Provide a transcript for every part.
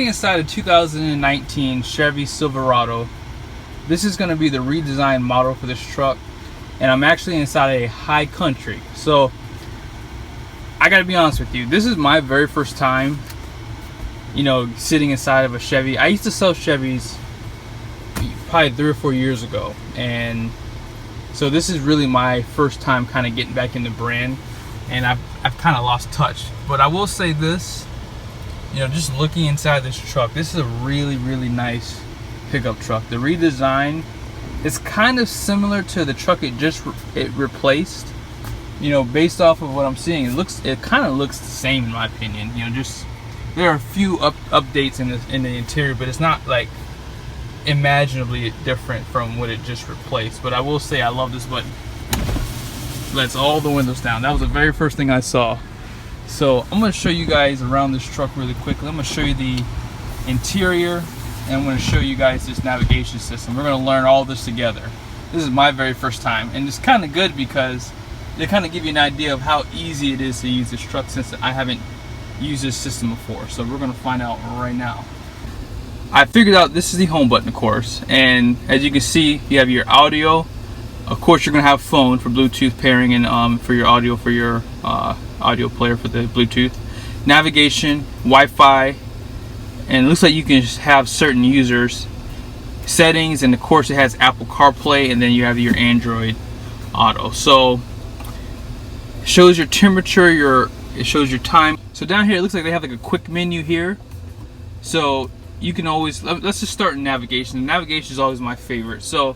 sitting inside a 2019 Chevy Silverado. This is going to be the redesigned model for this truck, and I'm actually inside a high country. So I gotta be honest with you, this is my very first time, sitting inside of a Chevy. I used to sell Chevys probably 3 or 4 years ago, and so this is really my first time kind of getting back in the brand, and I've kind of lost touch. But I will say this, just looking inside this truck, this is a really, really nice pickup truck. The redesign is kind of similar to the truck it replaced. Based off of what I'm seeing, it kind of looks the same in my opinion. Just there are a few updates in the interior, but it's not like imaginably different from what it just replaced. But I will say I love this button. Lets all the windows down. That was the very first thing I saw. So I'm going to show you guys around this truck really quickly. I'm going to show you the interior, and I'm going to show you guys this navigation system. We're going to learn all this together. This is my very first time, and it's kind of good because they kind of give you an idea of how easy it is to use this truck, since I haven't used this system before. So we're going to find out right now. I figured out this is the home button, of course, and as you can see, you have your audio. Of course, you're going to have phone for Bluetooth pairing, and for your audio, for your audio player for the Bluetooth. Navigation, Wi-Fi, and it looks like you can have certain users. Settings, and of course it has Apple CarPlay, and then you have your Android Auto. So it shows your temperature, it shows your time. So down here it looks like they have like a quick menu here. So you can always, let's just start in navigation. The navigation is always my favorite. So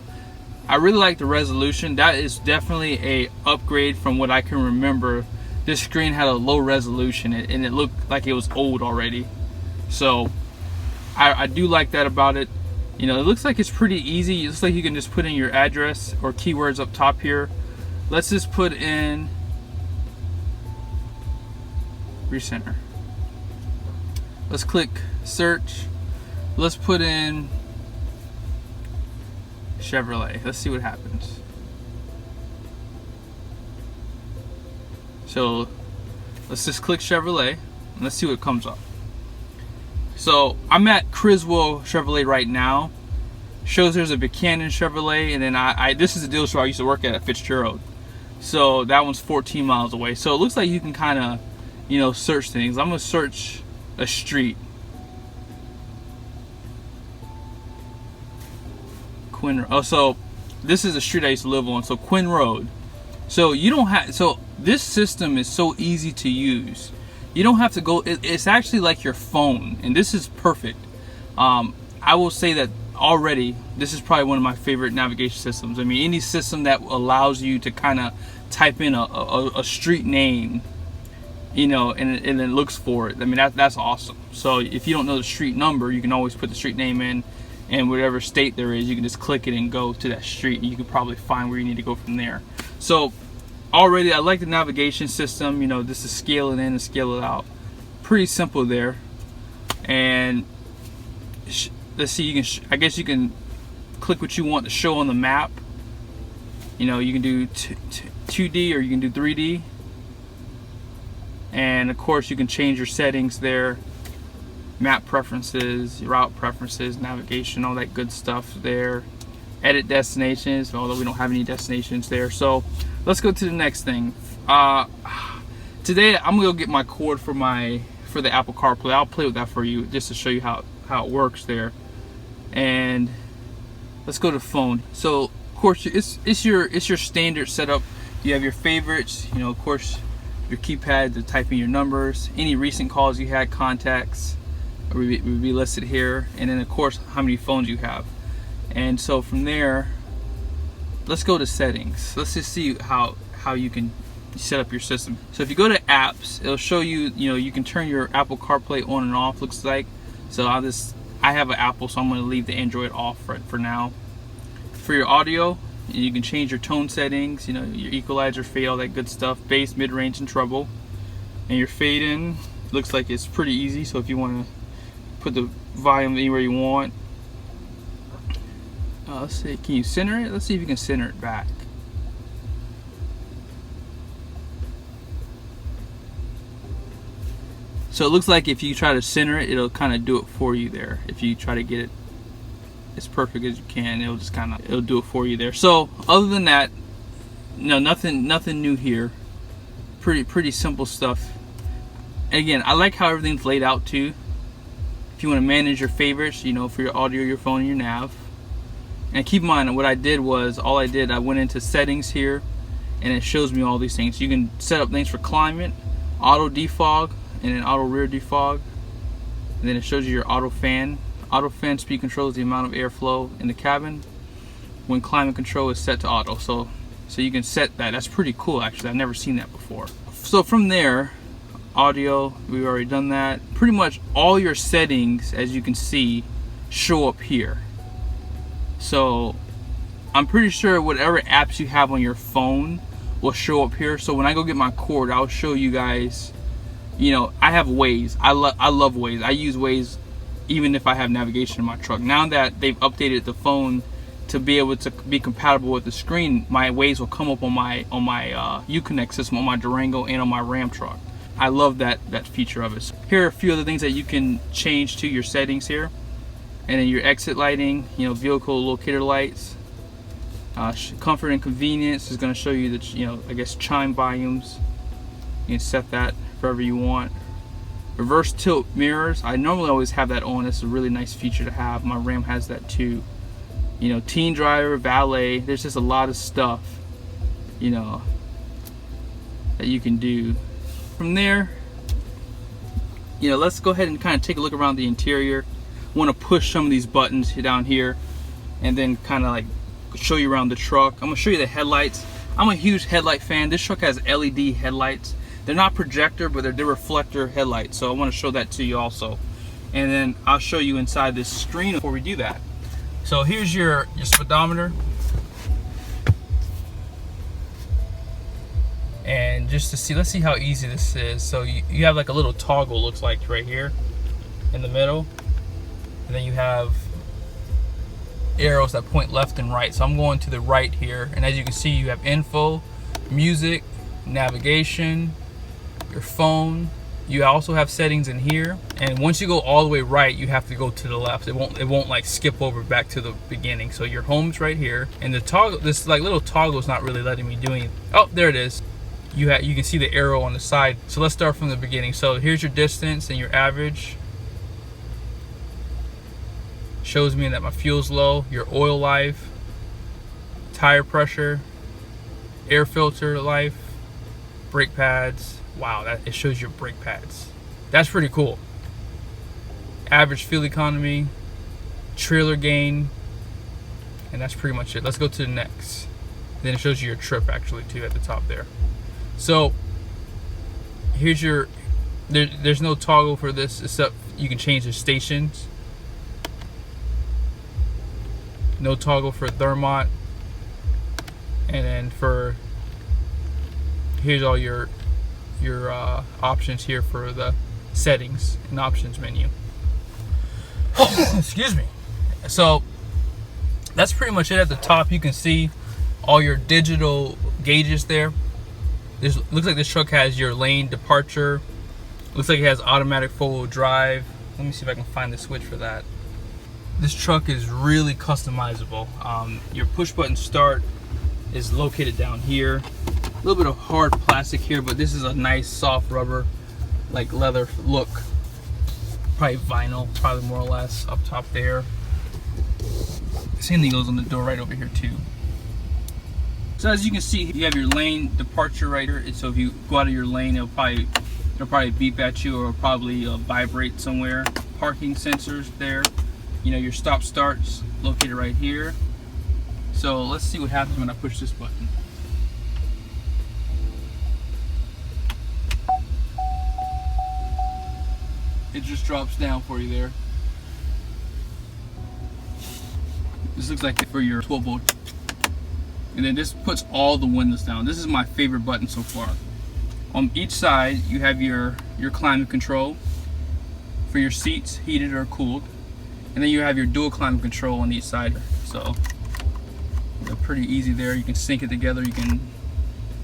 I really like the resolution. That is definitely a upgrade from what I can remember. This screen had a low resolution, and it looked like it was old already. So I do like that about it. It looks like it's pretty easy. It looks like you can just put in your address or keywords up top here. Let's just put in recenter. Let's click search. Let's put in Chevrolet. Let's see what happens. So let's just click Chevrolet and let's see what comes up. So I'm at Criswell Chevrolet right now. Shows there's a Buchanan Chevrolet, and then this is a dealership I used to work at Fitzgerald. So that one's 14 miles away. So it looks like you can kind of, search things. I'm gonna search a street. Quinn. Oh, so this is a street I used to live on. So Quinn Road. So you don't have. So this system is so easy to use. You don't have to go. It's actually like your phone, and this is perfect. I will say that already. This is probably one of my favorite navigation systems. I mean, any system that allows you to kind of type in a street name, and it looks for it. I mean, that's awesome. So if you don't know the street number, you can always put the street name in, and whatever state there is, you can just click it and go to that street, and you can probably find where you need to go from there. So already I like the navigation system. This is scale it in and scale it out. Pretty simple there. And let's see, I guess you can click what you want to show on the map. You can do 2D or you can do 3D. And of course you can change your settings there. Map preferences, route preferences, navigation, all that good stuff there. Edit destinations, although we don't have any destinations there. So let's go to the next thing. Today I'm gonna go get my cord for the Apple CarPlay. I'll play with that for you just to show you how it works there. And let's go to phone. So of course it's your standard setup. You have your favorites, of course your keypad to type in your numbers, any recent calls you had, contacts would be listed here, and then of course how many phones you have. And so from there, let's go to settings. Let's just see how you can set up your system. So if you go to apps, it'll show you, you can turn your Apple CarPlay on and off, looks like. So I have an Apple, so I'm going to leave the Android off for now. For your audio, you can change your tone settings, your equalizer, fade, all that good stuff, bass, mid-range, and treble. And your fade in looks like it's pretty easy. So if you want to put the volume anywhere you want. Let's see, can you center it? Let's see if you can center it back. So it looks like if you try to center it, it'll kind of do it for you there. If you try to get it as perfect as you can, it'll do it for you there. So other than that, nothing new here. Pretty simple stuff. And again, I like how everything's laid out too. If you want to manage your favorites, for your audio, your phone, and your nav. And keep in mind, what I did was, I went into settings here, and it shows me all these things. You can set up things for climate, auto defog, and then auto rear defog. And then it shows you your auto fan. Auto fan speed controls the amount of airflow in the cabin when climate control is set to auto. So you can set that. That's pretty cool, actually. I've never seen that before. So from there, audio, we've already done that. Pretty much all your settings, as you can see, show up here. So I'm pretty sure whatever apps you have on your phone will show up here. So when I go get my cord, I'll show you guys. I have Waze. I love Waze. I use Waze even if I have navigation in my truck. Now that they've updated the phone to be able to be compatible with the screen, my Waze will come up on my Uconnect system, on my Durango, and on my Ram truck. I love that feature of it. So here are a few other things that you can change to your settings here. And then your exit lighting, vehicle locator lights, comfort and convenience is going to show you that, I guess chime volumes. You can set that wherever you want. Reverse tilt mirrors, I normally always have that on. It's a really nice feature to have. My Ram has that too. Teen driver, valet, there's just a lot of stuff, that you can do. From there, let's go ahead and kind of take a look around the interior. Want to push some of these buttons down here and then kind of like show you around the truck. I'm going to show you the headlights. I'm a huge headlight fan. This truck has LED headlights. They're not projector, but they're reflector headlights. So I want to show that to you also. And then I'll show you inside this screen before we do that. So here's your speedometer. And just to see, let's see how easy this is. So you have like a little toggle, looks like right here in the middle. And then you have arrows that point left and right. So I'm going to the right here. And as you can see, you have info, music, navigation, your phone. You also have settings in here. And once you go all the way right, you have to go to the left. It won't like skip over back to the beginning. So your home's right here. And the toggle, this like little toggle is not really letting me do anything. Oh, there it is. You can see the arrow on the side. So let's start from the beginning. So here's your distance and your average. Shows me that my fuel's low. Your oil life, tire pressure, air filter life, brake pads. Wow, it shows your brake pads. That's pretty cool. Average fuel economy, trailer gain, and that's pretty much it. Let's go to the next. Then it shows you your trip actually too at the top there. So here's there's no toggle for this except you can change the stations. No toggle for Thurmont. And then here's all your options here for the settings and options menu. Excuse me. So that's pretty much it. At the top you can see all your digital gauges there. This looks like this truck has your lane departure. Looks like it has automatic 4-wheel drive. Let me see if I can find the switch for that. This truck is really customizable. Your push button start is located down here. A little bit of hard plastic here, but this is a nice soft rubber, like leather look. Probably vinyl, probably more or less up top there. Same thing goes on the door right over here too. So as you can see, you have your lane departure right here. So if you go out of your lane, it'll probably beep at you, or it'll probably vibrate somewhere. Parking sensors there. Your stop starts located right here. So let's see what happens when I push this button. It just drops down for you there. This looks like for your 12-volt. And then this puts all the windows down. This is my favorite button so far. On each side, you have your climate control for your seats, heated or cooled. And then you have your dual climate control on each side. So they're pretty easy there. You can sync it together. You can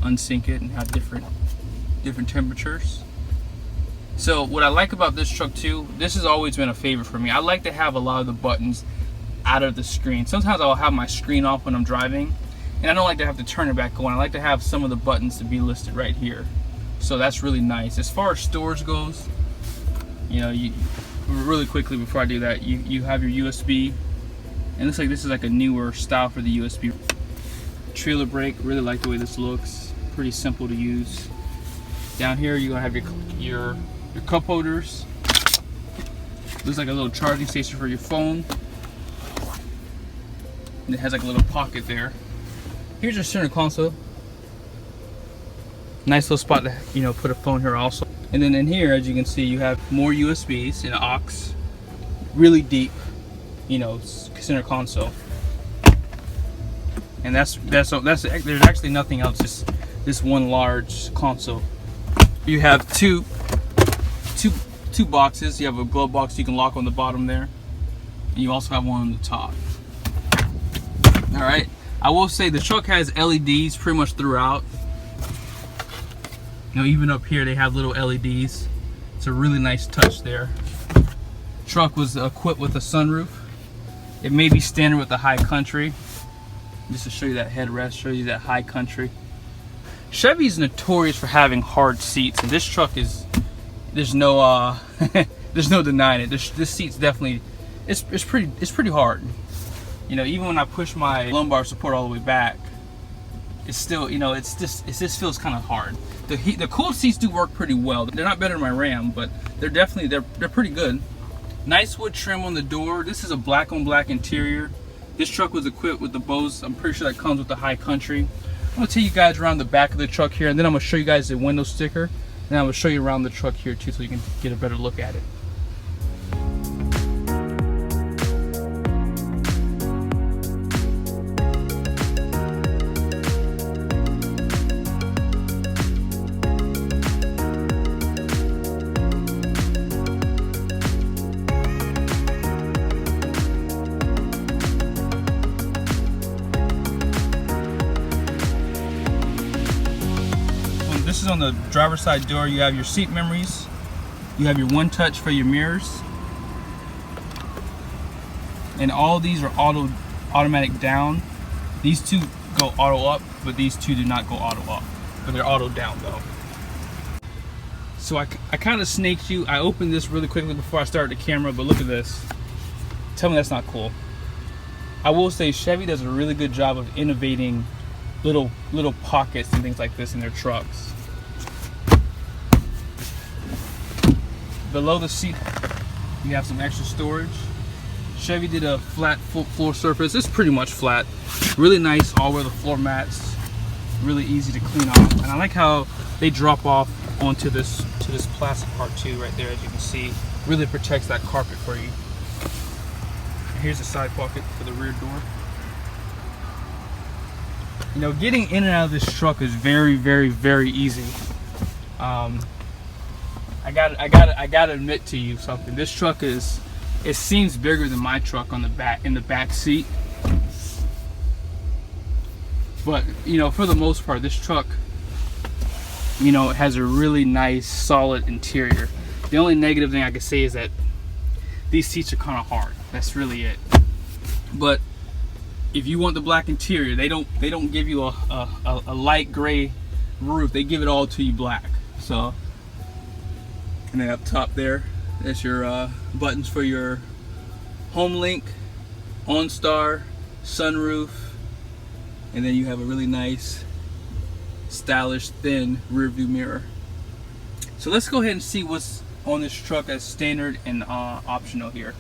unsync it and have different temperatures. So what I like about this truck too, this has always been a favorite for me. I like to have a lot of the buttons out of the screen. Sometimes I'll have my screen off when I'm driving, and I don't like to have to turn it back on. I like to have some of the buttons to be listed right here. So that's really nice. As far as storage goes, you know, really quickly before I do that, you have your USB, and it looks like this is like a newer style for the USB. Trailer brake, really like the way this looks. Pretty simple to use. Down here you're gonna have your cup holders. Looks like a little charging station for your phone. And it has like a little pocket there. Here's your center console. Nice little spot to, you know, put a phone here also. And then in here, as you can see, you have more USBs and aux. Really deep, you know, center console. And that's there's actually nothing else, just this one large console. You have two boxes. You have a glove box you can lock on the bottom there, and you also have one on the top. All right, I will say the truck has LEDs pretty much throughout. You know, even up here they have little LEDs. It's a really nice touch there. Truck was equipped with a sunroof. It may be standard with the high country. Just to show you that headrest, show you that high country. Chevy's notorious for having hard seats, and this truck is, there's no there's no denying it. This seat's definitely, it's pretty hard. You know, even when I push my lumbar support all the way back, it's still, you know, it just feels kind of hard. The cooled seats do work pretty well. They're not better than my Ram, but they're definitely they're pretty good. Nice wood trim on the door. This is a black on black interior. This truck was equipped with the Bose. I'm pretty sure that comes with the high country. I'm gonna take you guys around the back of the truck here, and then I'm gonna show you guys the window sticker, and I'm gonna show you around the truck here too, so you can get a better look at it. This is on the driver's side door. You have your seat memories. You have your one touch for your mirrors. And all these are automatic down. These two go auto up, but these two do not go auto up. But they're auto down though. So I kind of snaked you. I opened this really quickly before I started the camera, but look at this. Tell me that's not cool. I will say Chevy does a really good job of innovating little pockets and things like this in their trucks. Below the seat, you have some extra storage. Chevy did a flat floor surface. It's pretty much flat. Really nice all-weather floor mats. Really easy to clean off. And I like how they drop off onto this plastic part too, right there, as you can see. Really protects that carpet for you. And here's the side pocket for the rear door. You know, getting in and out of this truck is very, very, very easy. I gotta admit to you something. This truck it seems bigger than my truck on the back, in the back seat. But you know, for the most part, this truck, you know, it has a really nice, solid interior. The only negative thing I could say is that these seats are kind of hard. That's really it. But if you want the black interior, they don't give you a light gray roof. They give it all to you black. So, and then up top there, that's your buttons for your home link, OnStar, sunroof, and then you have a really nice, stylish, thin rear view mirror. So let's go ahead and see what's on this truck as standard and optional here.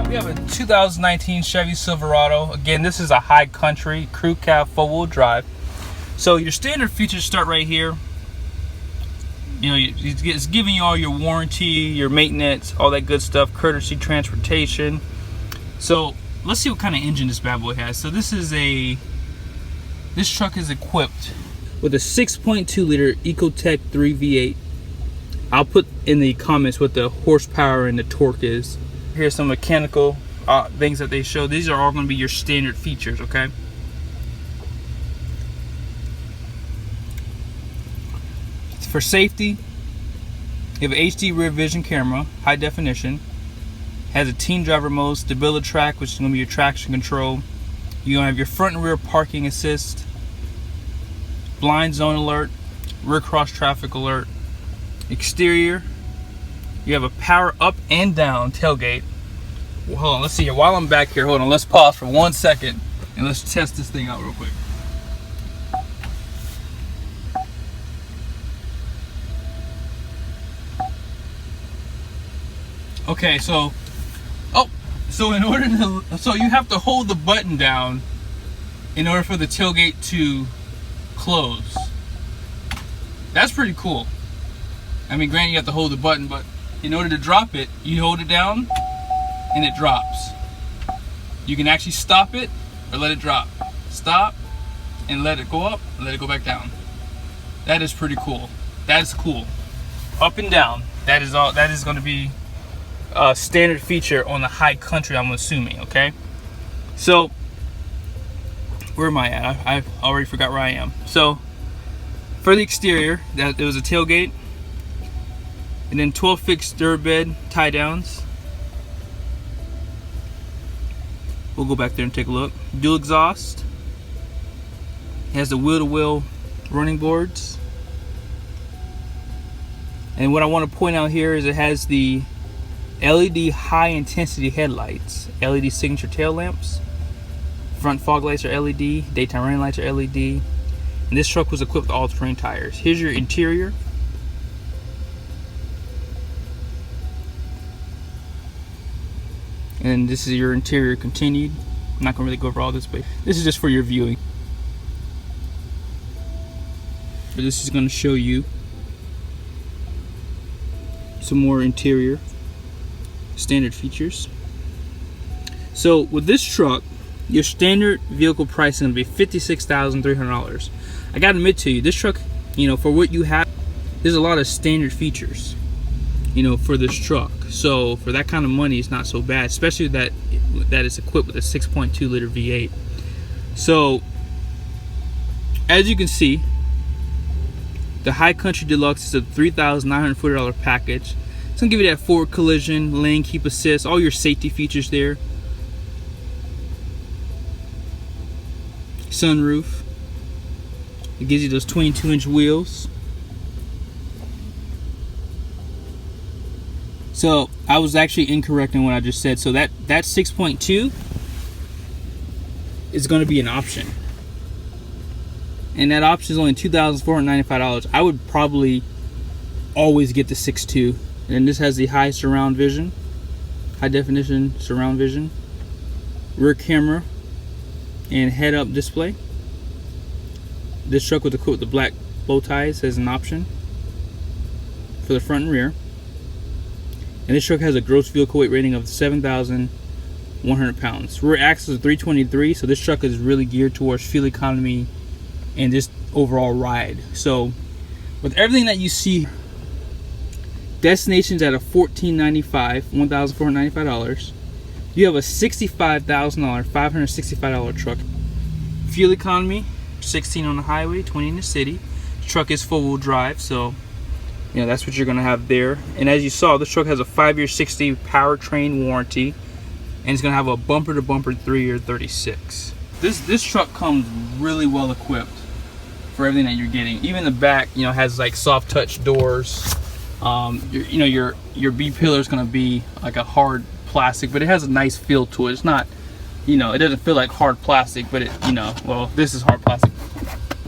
We have a 2019 Chevy Silverado. Again, this is a high country crew cab 4-wheel drive. So your standard features start right here. You know, it's giving you all your warranty, your maintenance, all that good stuff, courtesy transportation. So let's see what kind of engine this bad boy has. So this truck is equipped with a 6.2 liter Ecotec 3 V8. I'll put in the comments what the horsepower and the torque is. Here's some mechanical things that they show. These are all going to be your standard features, okay? For safety, you have an HD rear vision camera, high definition. Has a teen driver mode, stability track, which is going to be your traction control. You're going to have your front and rear parking assist, blind zone alert, rear cross traffic alert. Exterior, you have a power up and down tailgate. Well, hold on, let's see here. While I'm back here, hold on, let's pause for 1 second and let's test this thing out real quick. Okay, so in order to, so you have to hold the button down in order for the tailgate to close. That's pretty cool. I mean, granted, you have to hold the button, but in order to drop it, you hold it down and it drops. You can actually stop it or let it drop. Stop and let it go up and let it go back down. That is pretty cool. That is cool. Up and down. That is all. That is going to be a standard feature on the high country, I'm assuming. Okay. So where am I at? I already forgot where I am. So for the exterior, there was a tailgate, and then 12 fixed dirt bed tie downs. We'll go back there and take a look. Dual exhaust. It has the wheel-to-wheel running boards. And what I want to point out here is it has the LED high intensity headlights, LED signature tail lamps, front fog lights are LED, daytime running lights are LED, and this truck was equipped with all-terrain tires. Here's your interior. And this is your interior continued. I'm not going to really go over all this, but this is just for your viewing. So this is going to show you some more interior standard features. So with this truck, your standard vehicle price is going to be $56,300. I got to admit to you, this truck, you know, for what you have, there's a lot of standard features, you know, for this truck. So for that kind of money, it's not so bad, especially that it's equipped with a 6.2 liter V8. So as you can see, the High Country Deluxe is a $3,940 package. It's gonna give you that forward collision, lane keep assist, all your safety features there. Sunroof. It gives you those 22-inch wheels. So I was actually incorrect in what I just said. So that 6.2 is going to be an option, and that option is only $2,495. I would probably always get the 6.2, and this has the high surround vision, high definition surround vision, rear camera, and head-up display. This truck was equipped with the black bow ties as an option for the front and rear. And this truck has a gross vehicle weight rating of 7,100 pounds. Rear axle is 323, so this truck is really geared towards fuel economy and just overall ride. So with everything that you see, destinations at a $1,495, you have a $65,000, $565 truck. Fuel economy, 16 on the highway, 20 in the city. The truck is four-wheel drive, so you know, that's what you're going to have there. And as you saw, this truck has a 5-year 60 powertrain warranty, and it's going to have a bumper-to-bumper 3-year 36. This truck comes really well equipped for everything that you're getting. Even the back, you know, has like soft touch doors. Your B pillar is going to be like a hard plastic, but it has a nice feel to it. It's not, you know, it doesn't feel like hard plastic, but it, you know, well, this is hard plastic,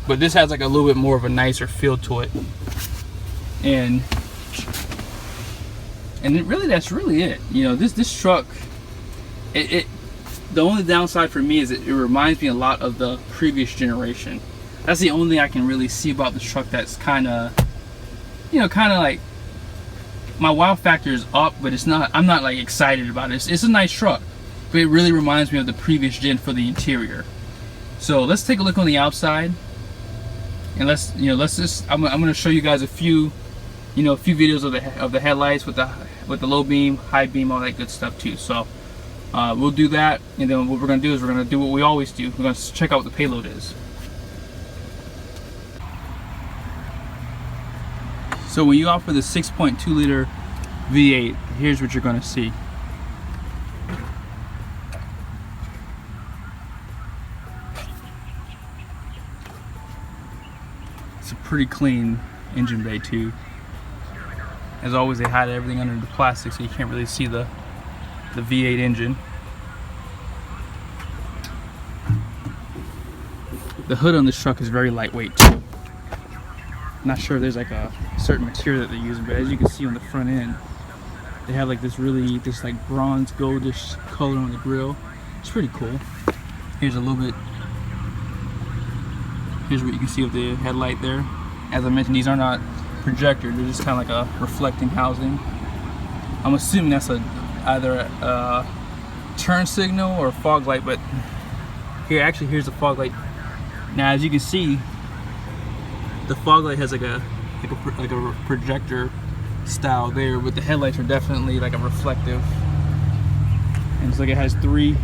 but this has like a little bit more of a nicer feel to it. And really, that's really it. You know, this truck, the only downside for me is it reminds me a lot of the previous generation. That's the only thing I can really see about this truck that's kind of, you know, kind of like, my wow factor is up, but it's not, I'm not like excited about it. It's a nice truck, but it really reminds me of the previous gen for the interior. So let's take a look on the outside, and let's just, I'm going to show you guys a few, you know, a few videos of the headlights with the low beam, high beam, all that good stuff too. So we'll do that, and then what we're gonna do is we're gonna do what we always do. We're gonna check out what the payload is. So when you offer the 6.2 liter V8, here's what you're gonna see. It's a pretty clean engine bay too. As always, they hide everything under the plastic, so you can't really see the V8 engine. The hood on this truck is very lightweight too. Not sure if there's like a certain material that they're using, but as you can see on the front end, they have like this like bronze goldish color on the grille. It's pretty cool. Here's a little bit. Here's what you can see of the headlight there. As I mentioned, these are not projector, they're just kind of like a reflecting housing. I'm assuming that's either a turn signal or a fog light, but here's the fog light. Now as you can see, the fog light has like a projector style there, but the headlights are definitely like a reflective. And it's like it has three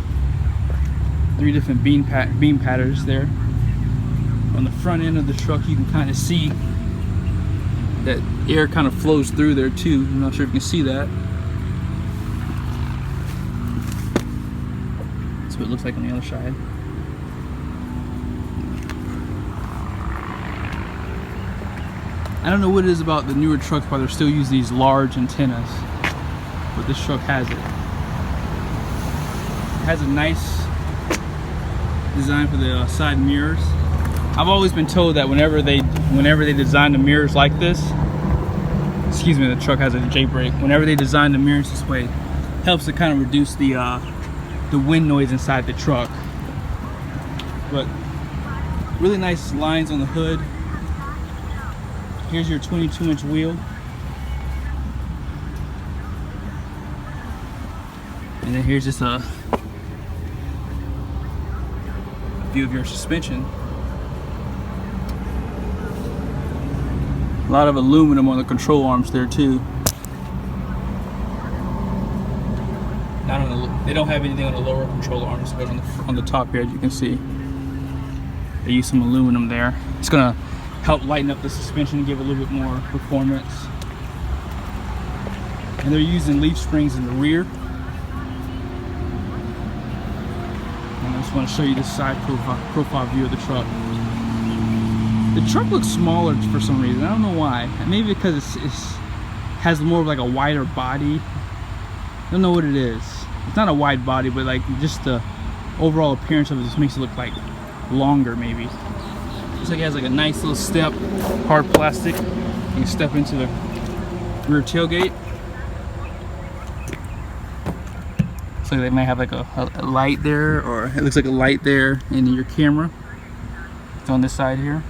different beam patterns there. On the front end of the truck, you can kind of see that air kind of flows through there too. I'm not sure if you can see that. That's what it looks like on the other side. I don't know what it is about the newer trucks why they're still using these large antennas, but this truck has it. It has a nice design for the side mirrors. I've always been told that whenever they design the mirrors like this, excuse me, the truck has a J brake. Whenever they design the mirrors this way, it helps to kind of reduce the wind noise inside the truck. But really nice lines on the hood. Here's your 22-inch wheel. And then here's just a view of your suspension. A lot of aluminum on the control arms there too. They don't have anything on the lower control arms, but on the top here, as you can see, they use some aluminum there. It's gonna help lighten up the suspension and give it a little bit more performance. And they're using leaf springs in the rear. And I just want to show you this side profile view of the truck. The truck looks smaller for some reason. I don't know why. Maybe because it has more of like a wider body. I don't know what it is. It's not a wide body, but like just the overall appearance of it just makes it look like longer maybe. Looks like it has like a nice little step, hard plastic. You can step into the rear tailgate. Looks like they might have like a light there, or it looks like a light there in your camera. It's on this side here.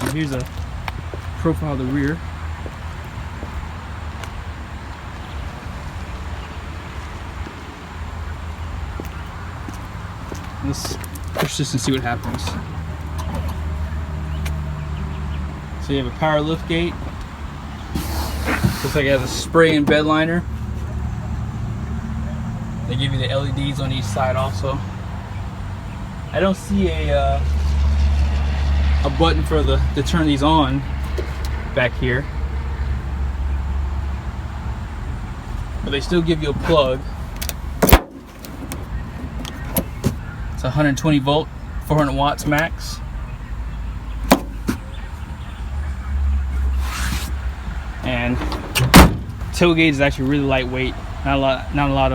And here's a profile of the rear. Let's push this and see what happens. So you have a power lift gate. Looks like it has a spray and bed liner. They give you the LEDs on each side also. I don't see a button for to turn these on back here, but they still give you a plug. It's 120 volt, 400 watts max. And tailgate is actually really lightweight. Not a lot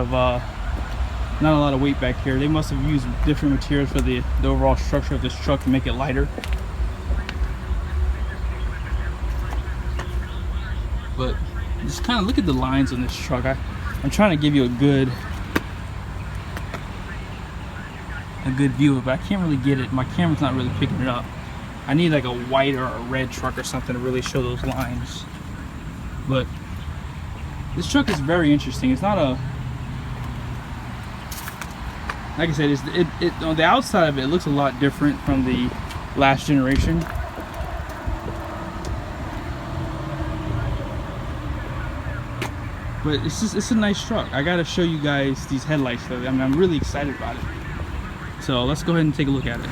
of weight back here. They must have used different materials for the overall structure of this truck to make it lighter. But just kind of look at the lines on this truck. I'm trying to give you a good view of it, but I can't really get it. My camera's not really picking it up. I need like a white or a red truck or something to really show those lines. But this truck is very interesting. It's not a, like I said, it on the outside of it, it looks a lot different from the last generation. But it's a nice truck. I gotta show you guys these headlights though. I mean, I'm really excited about it. So let's go ahead and take a look at it.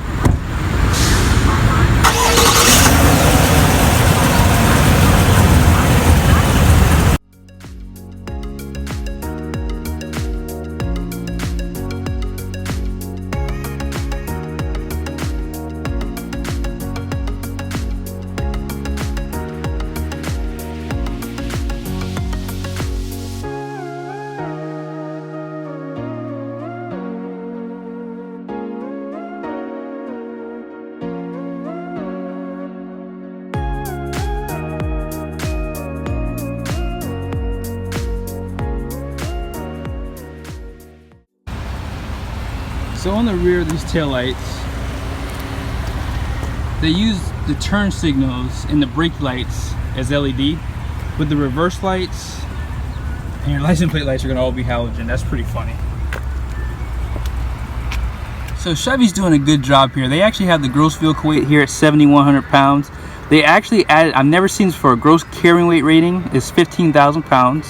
So on the rear of these taillights, they use the turn signals and the brake lights as LED, with the reverse lights and your license plate lights are gonna all be halogen. That's pretty funny. So Chevy's doing a good job here. They actually have the gross vehicle weight here at 7,100 pounds. They actually added, I've never seen this for a gross carrying weight rating, is 15,000 pounds.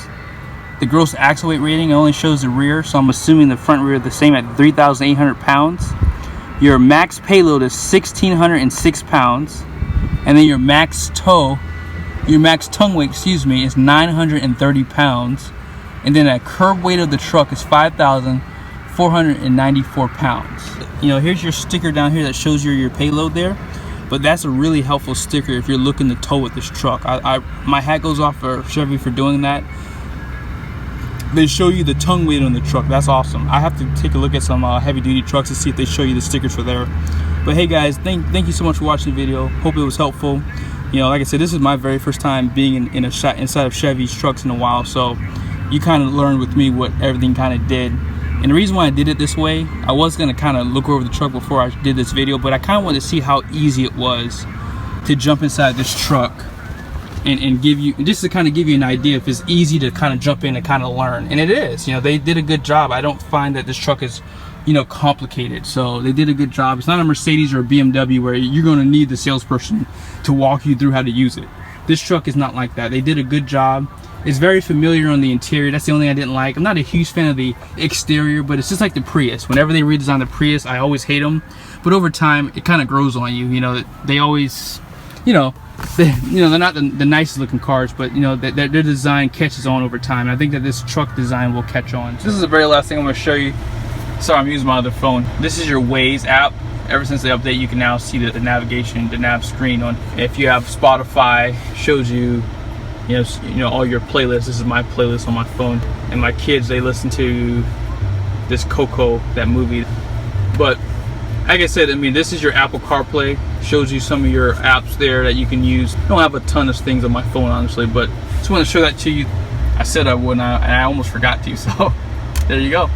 The gross axle weight rating only shows the rear, so I'm assuming the front and rear are the same at 3,800 pounds. Your max payload is 1,606 pounds, and then your max tongue weight, excuse me, is 930 pounds, and then a curb weight of the truck is 5,494 pounds. You know, here's your sticker down here that shows you your payload there, but that's a really helpful sticker if you're looking to tow with this truck. My hat goes off for Chevy for doing that. They show you the tongue weight on the truck. That's awesome. I have to take a look at some heavy duty trucks to see if they show you the stickers for there. But hey guys, thank you so much for watching the video. Hope it was helpful. You know, like I said, this is my very first time being inside of Chevy's trucks in a while, so you kind of learned with me what everything kind of did. And the reason why I did it this way, I was gonna kind of look over the truck before I did this video, but I kind of wanted to see how easy it was to jump inside this truck and give you, just to kind of give you an idea if it's easy to kind of jump in and kind of learn. And it is. You know, they did a good job. I don't find that this truck is, you know, complicated. So they did a good job. It's not a Mercedes or a BMW where you're going to need the salesperson to walk you through how to use it. This truck is not like that. They did a good job. It's very familiar on the interior. That's the only thing I didn't like. I'm not a huge fan of the exterior, but it's just like the Prius. Whenever they redesign the Prius, I always hate them. But over time, it kind of grows on you. You know, they always, you know, they're not the nicest looking cars, but you know, their design catches on over time. And I think that this truck design will catch on. This is the very last thing I'm going to show you. Sorry, I'm using my other phone. This is your Waze app. Ever since the update, you can now see the navigation, the nav screen on. If you have Spotify, shows you, you know all your playlists. This is my playlist on my phone. And my kids, they listen to this Coco, that movie. But like I said, I mean, this is your Apple CarPlay. Shows you some of your apps there that you can use. I don't have a ton of things on my phone, honestly, but just want to show that to you. I said I would, and I almost forgot to, so there you go.